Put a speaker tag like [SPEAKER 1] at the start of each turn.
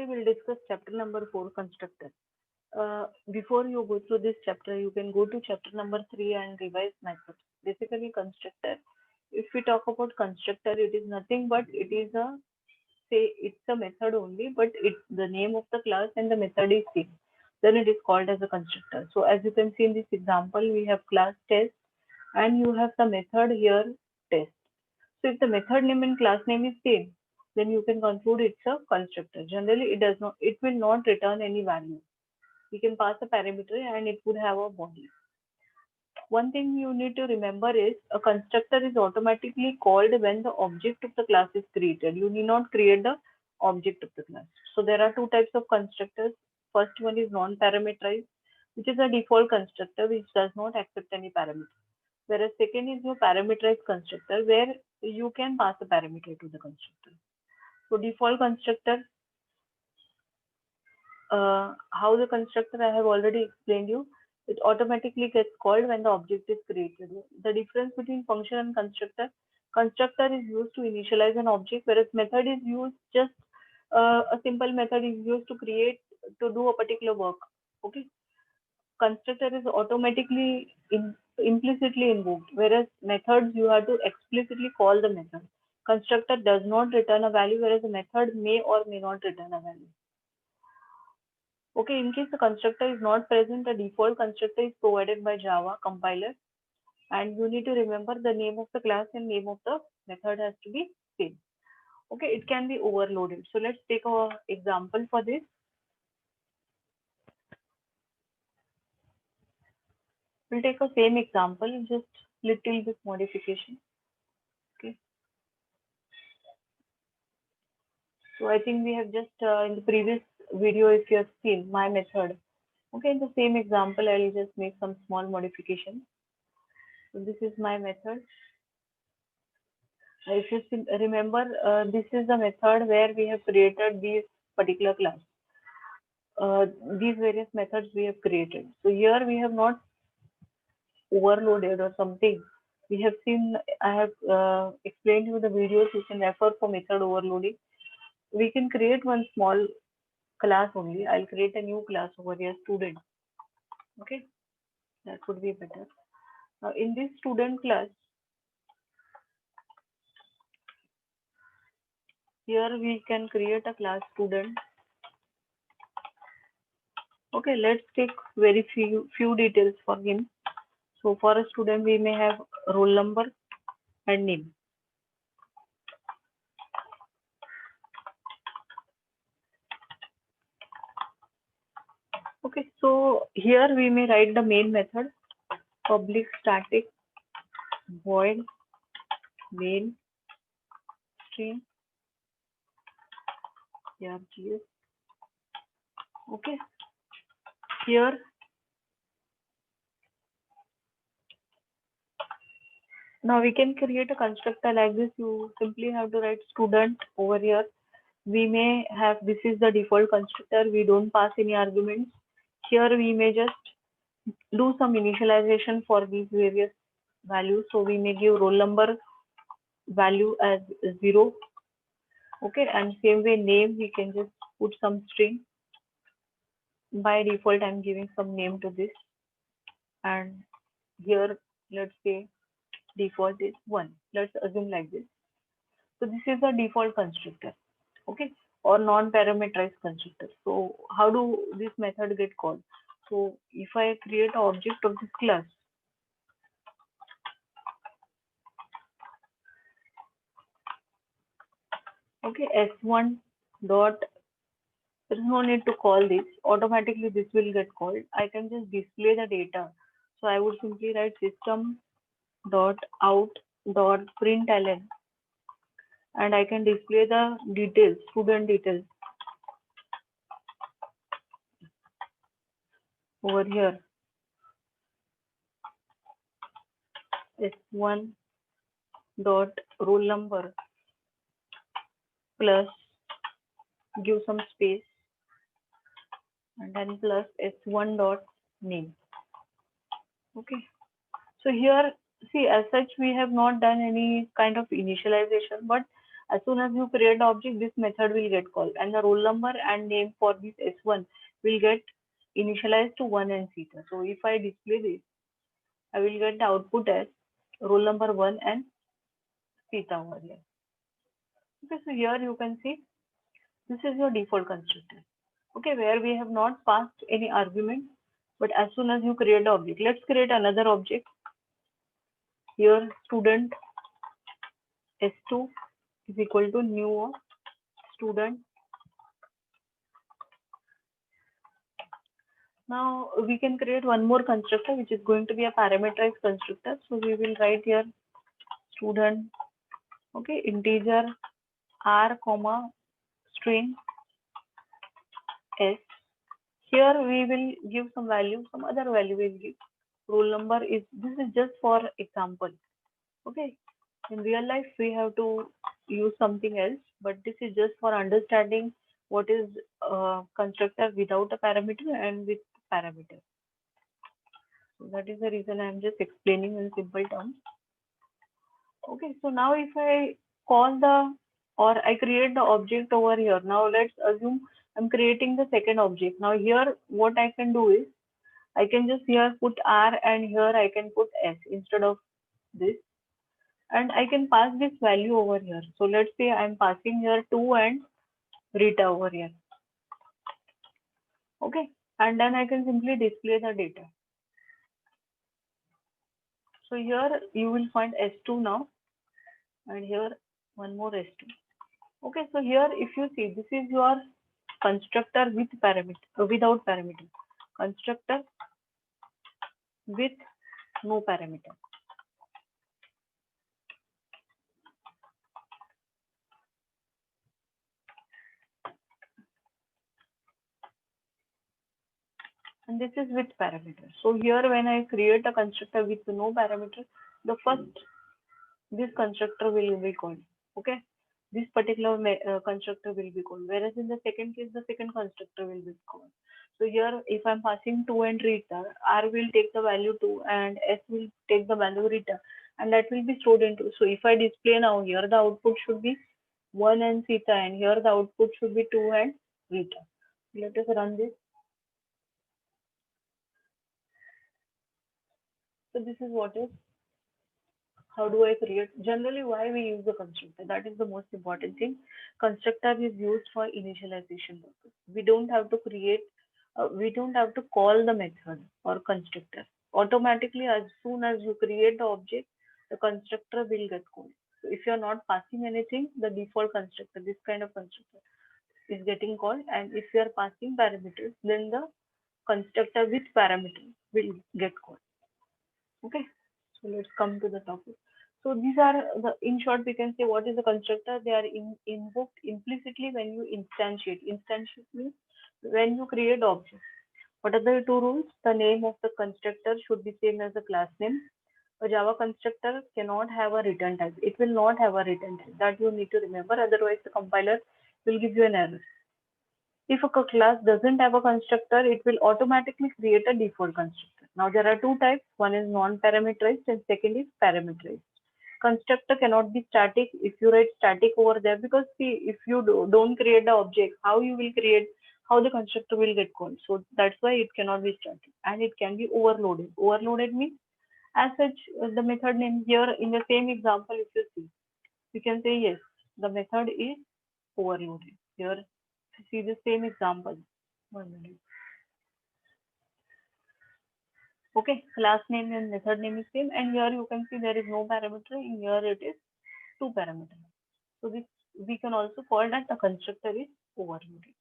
[SPEAKER 1] Today we'll discuss chapter number 4, constructor. Before you go through this chapter, you can go to chapter number 3 and revise methods. Basically, constructor. If we talk about constructor, it is nothing but it is a it's a method only, but it's the name of the class and the method is same. Then it is called as a constructor. So as you can see in this example, we have class test and you have the method here test. So if the method name and class name is same, then you can conclude it's a constructor. Generally, it will not return any value. We can pass a parameter and it would have a body. One thing you need to remember is a constructor is automatically called when the object of the class is created. You need not create the object of the class. So there are two types of constructors. First one is non-parameterized, which is a default constructor which does not accept any parameter. Whereas second is your parameterized constructor where you can pass a parameter to the constructor. So default constructor, how the constructor I have already explained you, it automatically gets called when the object is created. The difference between function and constructor is used to initialize an object, whereas method is used just a simple method is used to do a particular work. Okay, constructor is automatically implicitly invoked, whereas methods you have to explicitly call the method. Constructor does not return a value, whereas a method may or may not return a value. Okay, in case the constructor is not present, the default constructor is provided by Java compiler, and you need to remember the name of the class and name of the method has to be same. Okay, it can be overloaded. So let's take an example for this. We'll take a same example, just little bit modification. Okay. So I think we have just in the previous video, if you have seen my method. Okay, in the same example, I'll just make some small modification. So this is my method. If you remember, this is the method where we have created these particular class. These various methods we have created. So here we have not overloaded or something. We have seen, I have explained you the videos, you can refer for method overloading. We can create one small class only. I'll create a new class over here, student. Okay, that would be better. Now in this student class, here we can create a class student. Okay, let's take very few details for him. So for a student, we may have roll number and name. Okay, so here we may write the main method, public static void main string args. Okay, here now we can create a constructor like this. You simply have to write student over here. We may have, this is the default constructor. We don't pass any arguments. Here we may just do some initialization for these various values. So we may give roll number value as 0. Okay, and same way name, we can just put some string. By default, I'm giving some name to this. And here, let's say default is 1. Let's assume like this. So this is the default constructor. Okay, or non-parameterized constructor. So how do this method get called? So if I create an object of this class, okay, s1 dot, there is no need to call this, automatically this will get called. I can just display the data. So I would simply write system dot out dot println, and I can display the details, student details over here. S1 dot roll number plus, give some space, and then plus s1 dot name. Okay, so here see, as such we have not done any kind of initialization, but As soon as you create the object, this method will get called, and the roll number and name for this S1 will get initialized to 1 and theta. So if I display this, I will get the output as roll number 1 and theta over here. Okay, so here you can see this is your default constructor. Okay, where we have not passed any argument, but as soon as you create the object, let's create another object. Here student S2 is equal to new student. Now we can create one more constructor which is going to be a parameterized constructor. So we will write here student, okay, integer r comma string s. Here we will give some value, some other value will give. Roll number is, this is just for example. Okay, in real life we have to use something else, but this is just for understanding what is constructor without a parameter and with parameter. So that is the reason I am just explaining in simple terms. Okay, so now if I call the, or I create the object over here. Now let's assume I'm creating the second object. Now here what I can do is I can just here put R and here I can put S instead of this, and I can pass this value over here. So let's say I'm passing here 2 and Rita over here. Okay, and then I can simply display the data. So here you will find S2 now, and here one more S2. Okay, so here if you see, this is your constructor with parameter, without parameter, constructor with no parameter. And this is with parameter. So here when I create a constructor with no parameter, the first, this constructor will be called. Okay, this particular constructor will be called, whereas in the second case the second constructor will be called. So here if I'm passing 2 and Rita, R will take the value 2 and S will take the value Rita, and that will be stored into. So if I display now, here the output should be 1 and theta, and here the output should be 2 and Rita. Let us run this. So this is what is, how do I create? Generally, why we use the constructor? That is the most important thing. Constructor is used for initialization purpose. We don't have to create, we don't have to call the method or constructor. Automatically, as soon as you create the object, the constructor will get called. So if you're not passing anything, the default constructor, this kind of constructor, is getting called. And if you are passing parameters, then the constructor with parameter will get called. Okay, so let's come to the topic. So these are the, in short, we can say what is the constructor. They are invoked implicitly when you instantiate. Instantiate means when you create objects. What are the two rules? The name of the constructor should be same as the class name. A Java constructor cannot have a return type. It will not have a return type. That you need to remember. Otherwise, the compiler will give you an error. If a class doesn't have a constructor, it will automatically create a default constructor. Now there are two types. One is non-parameterized and second is parameterized. Constructor cannot be static. If you write static over there, because see, if you don't create the object, how you will create, how the constructor will get called. So that's why it cannot be static, and it can be overloaded. Overloaded means, as such, the method name here in the same example, if you see, you can say yes, the method is overloaded. Here, see the same example. 1 minute. Okay, class name and method name is same, and here you can see there is no parameter. In here it is 2 parameter. So this, we can also call that the constructor is overloaded.